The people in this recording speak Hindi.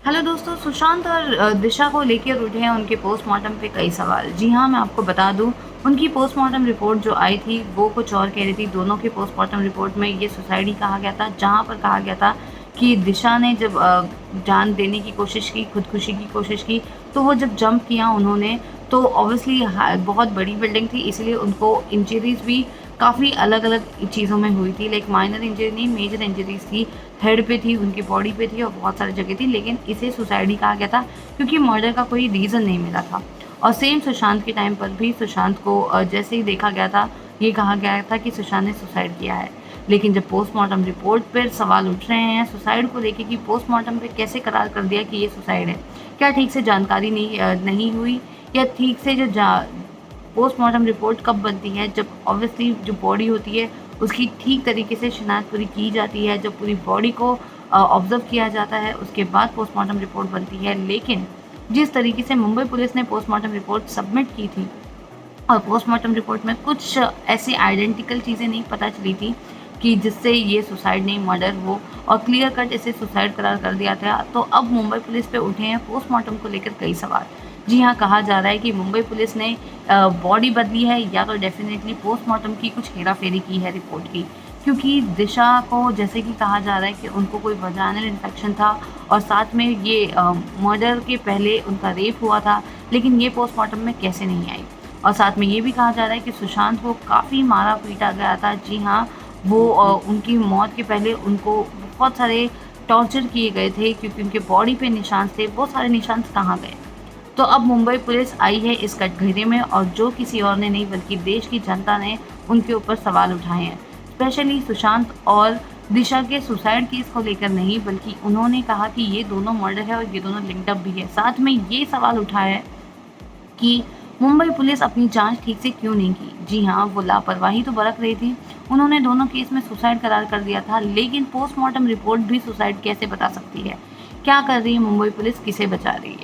हेलो दोस्तों, सुशांत और दिशा को लेकर उठे हैं उनके पोस्टमार्टम पे कई सवाल। जी हाँ, मैं आपको बता दूँ, उनकी पोस्टमार्टम रिपोर्ट जो आई थी, वो कुछ और कह रही थी। दोनों की पोस्टमार्टम रिपोर्ट में ये सुसाइड ही कहा गया था, जहाँ पर कहा गया था कि दिशा ने जब जान देने की कोशिश की, खुदकुशी की कोशिश की, तो वो जब जंप किया उन्होंने, तो ऑब्वियसली बहुत बड़ी बिल्डिंग थी, इसलिए उनको इंजरीज़ भी काफ़ी अलग-अलग चीज़ों में हुई थी। लाइक माइनर इंजरी नहीं, मेजर इंजरीज़ थी। हेड पे थी, उनकी बॉडी पे थी और बहुत सारी जगह थी, लेकिन इसे सुसाइड ही कहा गया था क्योंकि मर्डर का कोई रीज़न नहीं मिला था। और सेम सुशांत के टाइम पर भी सुशांत को जैसे ही देखा गया था, ये कहा गया था कि सुशांत ने सुसाइड किया है। लेकिन जब पोस्टमार्टम रिपोर्ट पर सवाल उठ रहे हैं सुसाइड को लेके कि पोस्टमार्टम पे कैसे करार कर दिया कि ये सुसाइड है? क्या ठीक से जानकारी नहीं हुई, या ठीक से जो पोस्टमार्टम रिपोर्ट कब बनती है? जब ऑब्वियसली जो बॉडी होती है उसकी ठीक तरीके से शिनाख्त पूरी की जाती है, जब पूरी बॉडी को ऑब्ज़र्व किया जाता है, उसके बाद पोस्टमार्टम रिपोर्ट बनती है। लेकिन जिस तरीके से मुंबई पुलिस ने पोस्टमार्टम रिपोर्ट सबमिट की थी और पोस्टमार्टम रिपोर्ट में कुछ ऐसी आइडेंटिकल चीज़ें नहीं पता चली थी कि जिससे ये सुसाइड नहीं मर्डर हो, और क्लियर कट इसे सुसाइड करार कर दिया था। तो अब मुंबई पुलिस पे उठे हैं पोस्टमार्टम को लेकर कई सवाल। जी हाँ, कहा जा रहा है कि मुंबई पुलिस ने बॉडी बदली है, या तो डेफिनेटली पोस्टमार्टम की कुछ हेरा-फेरी की है रिपोर्ट की। क्योंकि दिशा को जैसे कि कहा जा रहा है कि उनको कोई वजाइनल इन्फेक्शन था, और साथ में ये मर्डर के पहले उनका रेप हुआ था, लेकिन ये पोस्टमार्टम में कैसे नहीं आई। और साथ में ये भी कहा जा रहा है कि सुशांत को काफ़ी मारा-पीटा गया था। जी हाँ, वो उनकी मौत के पहले उनको बहुत सारे टॉर्चर किए गए थे क्योंकि उनके बॉडी पे निशान थे। वो सारे निशान कहाँ गए? तो अब मुंबई पुलिस आई है इस कटघरे में, और जो किसी और ने नहीं बल्कि देश की जनता ने उनके ऊपर सवाल उठाए हैं। स्पेशली सुशांत और दिशा के सुसाइड केस को लेकर नहीं, बल्कि उन्होंने कहा कि ये दोनों मर्डर है और ये दोनों लिंक्ड अप भी है। साथ में ये सवाल उठाया है कि मुंबई पुलिस अपनी जांच ठीक से क्यों नहीं की। जी हाँ, वो लापरवाही तो बरत रही थी। उन्होंने दोनों केस में सुसाइड करार कर दिया था, लेकिन पोस्टमार्टम रिपोर्ट भी सुसाइड कैसे बता सकती है? क्या कर रही है मुंबई पुलिस, किसे बचा रही है?